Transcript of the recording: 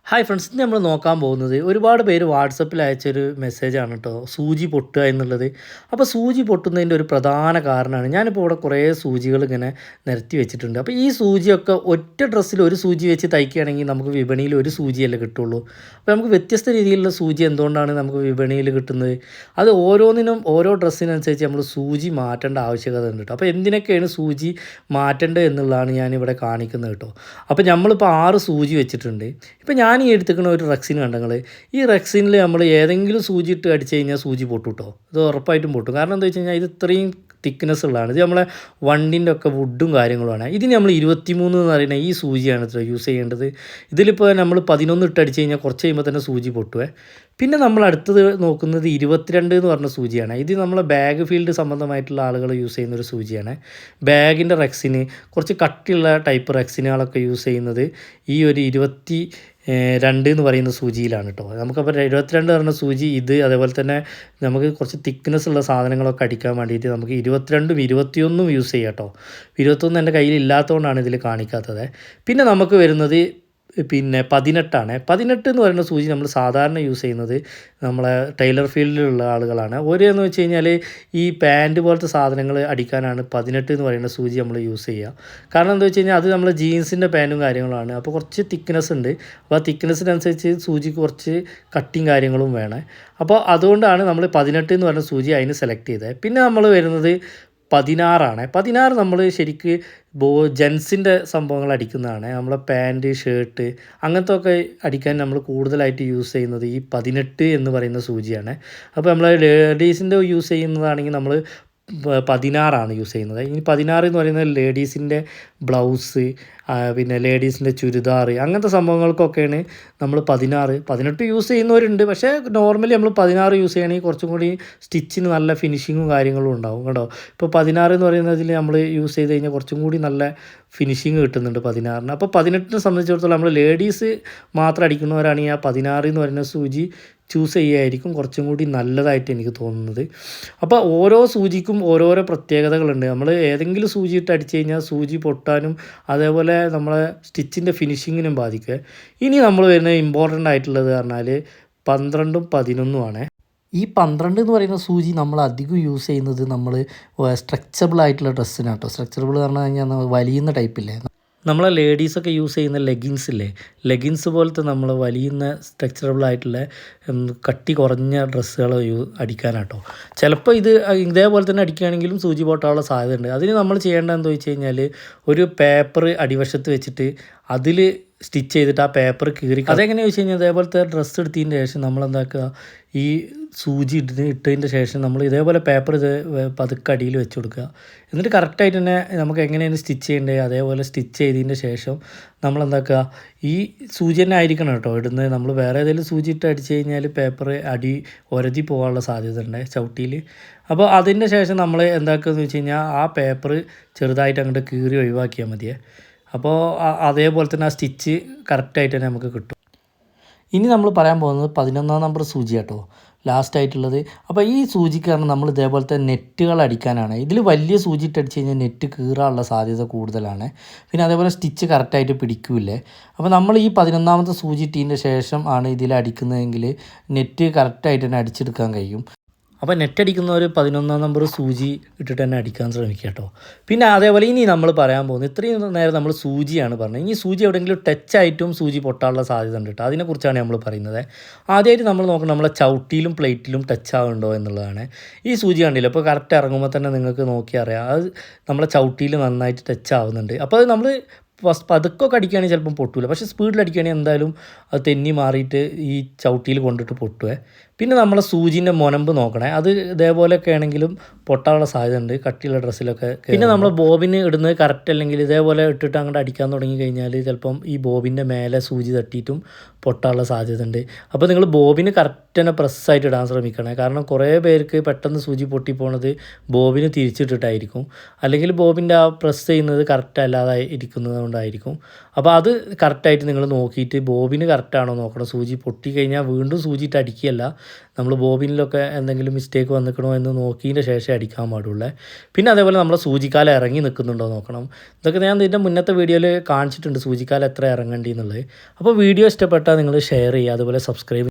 Hi friends, ഇന്ന് നമ്മൾ നോക്കാൻ പോകുന്നത് ഒരുപാട് പേര് വാട്സപ്പിൽ അയച്ചൊരു മെസ്സേജാണ് കേട്ടോ, സൂചി പൊട്ടുക എന്നുള്ളത്. അപ്പോൾ സൂചി പൊട്ടുന്നതിൻ്റെ ഒരു പ്രധാന കാരണമാണ്, ഞാനിപ്പോൾ ഇവിടെ കുറേ സൂചികൾ ഇങ്ങനെ നിരത്തി വെച്ചിട്ടുണ്ട്. അപ്പോൾ ഈ സൂചിയൊക്കെ ഒറ്റ ഡ്രസ്സിൽ ഒരു സൂചി വെച്ച് തയ്ക്കുകയാണെങ്കിൽ നമുക്ക് വിപണിയിൽ ഒരു സൂചിയല്ലേ കിട്ടുള്ളൂ. അപ്പോൾ നമുക്ക് വ്യത്യസ്ത രീതിയിലുള്ള സൂചി എന്തുകൊണ്ടാണ് നമുക്ക് വിപണിയിൽ കിട്ടുന്നത്? അത് ഓരോന്നിനും ഓരോ ഡ്രസ്സിനനുസരിച്ച് നമ്മൾ സൂചി മാറ്റേണ്ട ആവശ്യകത ഉണ്ട് കേട്ടോ. അപ്പോൾ എന്തിനൊക്കെയാണ് സൂചി മാറ്റേണ്ടത് എന്നുള്ളതാണ് ഞാനിവിടെ കാണിക്കുന്നത് കേട്ടോ. അപ്പോൾ നമ്മളിപ്പോൾ 6 സൂചി വെച്ചിട്ടുണ്ട്. ഇപ്പോൾ ഞാൻ ഈ എടുത്തിരിക്കുന്ന ഒരു റെക്സിൻ കണ്ടങ്ങൾ, ഈ റെക്സിനിൽ നമ്മൾ ഏതെങ്കിലും സൂചി ഇട്ട് അടിച്ച് കഴിഞ്ഞാൽ സൂചി പൊട്ടും കേട്ടോ. ഇത് ഉറപ്പായിട്ടും പൊട്ടും. കാരണം എന്താ വെച്ച് കഴിഞ്ഞാൽ ഇത് ഇത്രയും തിക്നെസ് ഉള്ളതാണ്. ഇത് നമ്മളെ വണ്ടിൻ്റെ ഒക്കെ വുഡും കാര്യങ്ങളുമാണ്. ഇതിന് നമ്മൾ 23 എന്ന് പറയുന്ന ഈ സൂചിയാണ് ഇത്ര യൂസ് ചെയ്യേണ്ടത്. ഇതിലിപ്പോൾ നമ്മൾ 11 ഇട്ട് അടിച്ച് കഴിഞ്ഞാൽ കുറച്ച് കഴിയുമ്പോൾ തന്നെ സൂചി പൊട്ടുവേ. പിന്നെ നമ്മൾ അടുത്തത് നോക്കുന്നത് 22 എന്ന് പറഞ്ഞ സൂചിയാണ്. ഇത് നമ്മളെ ബാഗ് ഫീൽഡ് സംബന്ധമായിട്ടുള്ള ആളുകൾ യൂസ് ചെയ്യുന്നൊരു സൂചിയാണ്. ബാഗിൻ്റെ റെക്സിന് കുറച്ച് കട്ടിയുള്ള ടൈപ്പ് റെക്സിനുകളൊക്കെ യൂസ് ചെയ്യുന്നത് ഈ ഒരു 22 എന്ന് പറയുന്ന സൂചിയിലാണ് കേട്ടോ. നമുക്കപ്പോൾ 22 പറഞ്ഞ സൂചി ഇത്, അതേപോലെ തന്നെ നമുക്ക് കുറച്ച് തിക്നെസ് ഉള്ള സാധനങ്ങളൊക്കെ അടിക്കാൻ വേണ്ടിയിട്ട് നമുക്ക് 22ഉം 21ഉം യൂസ് ചെയ്യാം കേട്ടോ. 21 എൻ്റെ കയ്യിൽ ഇല്ലാത്തതുകൊണ്ടാണ് ഇതിൽ കാണിക്കാത്തത്. പിന്നെ നമുക്ക് വരുന്നത് 18 18 എന്ന് പറയുന്ന സൂചി നമ്മൾ സാധാരണ യൂസ് ചെയ്യുന്നത് നമ്മളെ ടൈലർ ഫീൽഡിലുള്ള ആളുകളാണ്. എന്ന് വെച്ച് കഴിഞ്ഞാൽ ഈ പാൻറ്റ് പോലത്തെ സാധനങ്ങൾ അടിക്കാനാണ് 18 എന്ന് പറയുന്ന സൂചി നമ്മൾ യൂസ് ചെയ്യുക. കാരണം എന്താ വെച്ച് കഴിഞ്ഞാൽ അത് നമ്മൾ ജീൻസിൻ്റെ പാൻറ്റും കാര്യങ്ങളാണ്. അപ്പോൾ കുറച്ച് തിക്നെസ് ഉണ്ട്. അപ്പോൾ ആ തിക്നെസ്സിനനുസരിച്ച് സൂചിക്ക് കുറച്ച് കട്ടിങ് കാര്യങ്ങളും വേണം. അപ്പോൾ അതുകൊണ്ടാണ് നമ്മൾ 18 എന്ന് പറയുന്ന സൂചി അതിന് സെലക്ട് ചെയ്തത്. പിന്നെ നമ്മൾ വരുന്നത് 16 16 നമ്മൾ ശരിക്ക് ജെൻസിൻ്റെ സംഭവങ്ങൾ അടിക്കുന്നതാണ്. നമ്മളെ പാൻറ്റ്, ഷർട്ട് അങ്ങനത്തെ ഒക്കെ അടിക്കാൻ നമ്മൾ കൂടുതലായിട്ട് യൂസ് ചെയ്യുന്നത് ഈ 18 എന്ന് പറയുന്ന സൂചിയാണ്. അപ്പോൾ നമ്മൾ ലേഡീസിൻ്റെ യൂസ് ചെയ്യുന്നതാണെങ്കിൽ നമ്മൾ 16 യൂസ് ചെയ്യുന്നത്. ഇനി 16 എന്ന് പറയുന്നത് ലേഡീസിൻ്റെ ബ്ലൗസ്, പിന്നെ ലേഡീസിൻ്റെ ചുരിദാർ അങ്ങനത്തെ സംഭവങ്ങൾക്കൊക്കെയാണ് നമ്മൾ 16. 18 യൂസ് ചെയ്യുന്നവരുണ്ട്, പക്ഷേ നോർമലി നമ്മൾ 16 യൂസ് ചെയ്യണമെങ്കിൽ കുറച്ചും കൂടി സ്റ്റിച്ചിന് നല്ല ഫിനിഷിങ്ങും കാര്യങ്ങളും ഉണ്ടാവും കേട്ടോ. ഇപ്പോൾ 16 എന്ന് പറയുന്നതിൽ നമ്മൾ യൂസ് ചെയ്ത് കഴിഞ്ഞാൽ കുറച്ചും കൂടി നല്ല ഫിനിഷിങ് കിട്ടുന്നുണ്ട് 16-ന്. അപ്പോൾ 18-നെ സംബന്ധിച്ചിടത്തോളം നമ്മൾ ലേഡീസ് മാത്രം അടിക്കുന്നവരാണെങ്കിൽ ആ 16 എന്ന് പറയുന്ന സൂചി ചൂസ് ചെയ്യുകയായിരിക്കും കുറച്ചും കൂടി നല്ലതായിട്ട് എനിക്ക് തോന്നുന്നത്. അപ്പോൾ ഓരോ സൂചിക്കും ഓരോരോ പ്രത്യേകതകളുണ്ട്. നമ്മൾ ഏതെങ്കിലും സൂചി ഇട്ട് അടിച്ച് കഴിഞ്ഞാൽ സൂചി പൊട്ടാനും അതേപോലെ നമ്മളെ സ്റ്റിച്ചിൻ്റെ ഫിനിഷിങ്ങിനും ബാധിക്കുക. ഇനി നമ്മൾ വരുന്നത് ഇമ്പോർട്ടൻ്റ് ആയിട്ടുള്ളത് പറഞ്ഞാൽ 12ഉം 11ഉം. ഈ 12 എന്ന് പറയുന്ന സൂചി നമ്മൾ അധികം യൂസ് ചെയ്യുന്നത് നമ്മൾ സ്ട്രെച്ചബിൾ ആയിട്ടുള്ള ഡ്രസ്സിനാണ് കേട്ടോ. സ്ട്രെച്ചബിൾ എന്ന് പറഞ്ഞു കഴിഞ്ഞാൽ വലിയുന്ന ടൈപ്പില്ലേ, നമ്മളെ ലേഡീസൊക്കെ യൂസ് ചെയ്യുന്ന ലെഗിൻസ് ഇല്ലേ, ലെഗിൻസ് പോലത്തെ നമ്മൾ വലിയുന്ന സ്ട്രെച്ചബിൾ ആയിട്ടുള്ള കട്ടി കുറഞ്ഞ ഡ്രസ്സുകൾ അടിക്കാനാട്ടോ. ചിലപ്പോൾ ഇതേപോലെ തന്നെ അടിക്കുകയാണെങ്കിലും സൂചി പൊട്ടാനുള്ള സാധ്യതയുണ്ട്. അതിന് നമ്മൾ ചെയ്യേണ്ടത് എന്താ വെച്ച് കഴിഞ്ഞാൽ ഒരു പേപ്പർ അടിവശത്ത് വെച്ചിട്ട് അതിൽ സ്റ്റിച്ച് ചെയ്തിട്ട് ആ പേപ്പർ കീറി, അതെങ്ങനെയാണെന്ന് വെച്ച് കഴിഞ്ഞാൽ ഇതേപോലത്തെ ഡ്രസ്സ് എടുത്തതിൻ്റെ ശേഷം നമ്മളെന്താക്കുക, ഈ സൂചി ഇട്ടതിൻ്റെ ശേഷം നമ്മൾ ഇതേപോലെ പേപ്പർ പതുക്കെ അടിയിൽ വെച്ച് കൊടുക്കുക. എന്നിട്ട് കറക്റ്റായിട്ട് തന്നെ നമുക്ക് എങ്ങനെയാണ് സ്റ്റിച്ച് ചെയ്യേണ്ടത് അതേപോലെ സ്റ്റിച്ച് ചെയ്തതിൻ്റെ ശേഷം നമ്മളെന്താക്കുക, ഈ സൂചി തന്നെ ആയിരിക്കണം കേട്ടോ ഇടുന്നത്. നമ്മൾ വേറെ ഏതെങ്കിലും സൂചി ഇട്ട് അടിച്ച് കഴിഞ്ഞാൽ പേപ്പർ അടി ഒരതി പോകാനുള്ള സാധ്യത ഉണ്ട് ചവിട്ടിയിൽ. അപ്പോൾ അതിൻ്റെ ശേഷം നമ്മൾ എന്താക്കുകയെന്ന് വെച്ച് കഴിഞ്ഞാൽ ആ പേപ്പർ ചെറുതായിട്ട് അങ്ങോട്ട് കീറി ഒഴിവാക്കിയാൽ മതിയേ. അപ്പോൾ അതേപോലെ തന്നെ ആ സ്റ്റിച്ച് കറക്റ്റായിട്ട് തന്നെ നമുക്ക് കിട്ടും. ഇനി നമ്മൾ പറയാൻ പോകുന്നത് 11 നമ്പർ സൂചി കേട്ടോ, ലാസ്റ്റ് ആയിട്ടുള്ളത്. അപ്പോൾ ഈ സൂചിക്കാണ് നമ്മൾ ഇതേപോലത്തെ നെറ്റുകൾ അടിക്കാനാണ്. ഇതിൽ വലിയ സൂചി ഇട്ട് അടിച്ച് കഴിഞ്ഞാൽ നെറ്റ് കീറാനുള്ള സാധ്യത കൂടുതലാണ്. പിന്നെ അതേപോലെ സ്റ്റിച്ച് കറക്റ്റായിട്ട് പിടിക്കൂലേ. അപ്പോൾ നമ്മൾ ഈ 11ാമത്തെ സൂചി ഇട്ടതിൻ്റെ ശേഷം ആണ് ഇതിൽ അടിക്കുന്നതെങ്കിൽ നെറ്റ് കറക്റ്റായിട്ട് തന്നെ അടിച്ചെടുക്കാൻ കഴിയും. അപ്പോൾ നെറ്റ് അടിക്കുന്നവർ 11 നമ്പർ സൂചി ഇട്ടിട്ട് തന്നെ അടിക്കാൻ ശ്രമിക്കുക കേട്ടോ. പിന്നെ അതേപോലെ ഇനി നമ്മൾ പറയാൻ പോകുന്നത്, ഇത്രയും നേരം നമ്മൾ സൂചിയാണ് പറഞ്ഞത്, ഇനി സൂചി എവിടെയെങ്കിലും ടച്ചായിട്ടും സൂചി പൊട്ടാനുള്ള സാധ്യത ഉണ്ട് കേട്ടോ. അതിനെക്കുറിച്ചാണ് നമ്മൾ പറയുന്നത്. ആദ്യമായിട്ട് നമ്മൾ നോക്കണം നമ്മളെ ചവിട്ടിയിലും പ്ലേറ്റിലും ടച്ച് ആവുന്നുണ്ടോ എന്നുള്ളതാണ്. ഈ സൂചി കണ്ടില്ല, അപ്പോൾ കറക്റ്റ് ഇറങ്ങുമ്പോൾ തന്നെ നിങ്ങൾക്ക് നോക്കി അറിയാം അത് നമ്മളെ ചവിട്ടിയിൽ നന്നായിട്ട് ടച്ച് ആവുന്നുണ്ട്. അപ്പോൾ അത് നമ്മൾ പതുക്കൊക്കെ അടിക്കുകയാണെങ്കിൽ ചിലപ്പം പൊട്ടില്ല, പക്ഷേ സ്പീഡിൽ അടിക്കുകയാണെങ്കിൽ എന്തായാലും അത് തെന്നി മാറിയിട്ട് ഈ ചവിട്ടിയിൽ കൊണ്ടിട്ട് പൊട്ടുവേ. പിന്നെ നമ്മളെ സൂചിൻ്റെ മുനമ്പ് നോക്കണേ, അത് ഇതേപോലെയൊക്കെ ആണെങ്കിലും പൊട്ടാനുള്ള സാധ്യത ഉണ്ട് കട്ടിയുള്ള ഡ്രസ്സിലൊക്കെ. പിന്നെ നമ്മൾ ബോബിന് ഇടുന്നത് കറക്റ്റ് അല്ലെങ്കിൽ ഇതേപോലെ ഇട്ടിട്ട് അങ്ങോട്ട് അടിക്കാൻ തുടങ്ങി കഴിഞ്ഞാൽ ചിലപ്പം ഈ ബോബിൻ്റെ മേലെ സൂചി തട്ടിയിട്ടും പൊട്ടാനുള്ള സാധ്യത ഉണ്ട്. അപ്പോൾ നിങ്ങൾ ബോബിന് കറക്റ്റ് തന്നെ പ്രസ്സായിട്ട് ഇടാൻ ശ്രമിക്കണേ. കാരണം കുറേ പേർക്ക് പെട്ടെന്ന് സൂചി പൊട്ടിപ്പോണത് ബോബിന് തിരിച്ചിട്ടിട്ടായിരിക്കും, അല്ലെങ്കിൽ ബോബിൻ്റെ ആ പ്രസ് ചെയ്യുന്നത് കറക്റ്റ് അല്ലാതെ ഇരിക്കുന്നത് കൊണ്ടായിരിക്കും. അപ്പോൾ അത് കറക്റ്റായിട്ട് നിങ്ങൾ നോക്കിയിട്ട് ബോബിന് കറക്റ്റാണോ നോക്കണം. സൂചി പൊട്ടി കഴിഞ്ഞാൽ വീണ്ടും സൂചിയിട്ട് അടിക്കുകയല്ല, നമ്മൾ ബോബിനിലൊക്കെ എന്തെങ്കിലും മിസ്റ്റേക്ക് വന്നിക്കണോ എന്ന് നോക്കിയതിൻ്റെ ശേഷം അടിക്കാൻ പാടുള്ളൂ. പിന്നെ അതേപോലെ നമ്മളെ സൂചിക്കാല ഇറങ്ങി നിൽക്കുന്നുണ്ടോ നോക്കണം. ഇതൊക്കെ ഞാൻ ഇതിൻ്റെ മുന്നത്തെ വീഡിയോയിൽ കാണിച്ചിട്ടുണ്ട് സൂചിക്കാല എത്ര ഇറങ്ങേണ്ടി എന്നുള്ളത്. അപ്പോൾ വീഡിയോ ഇഷ്ടപ്പെട്ടാൽ നിങ്ങൾ ഷെയർ ചെയ്യുക, അതുപോലെ സബ്സ്ക്രൈബ്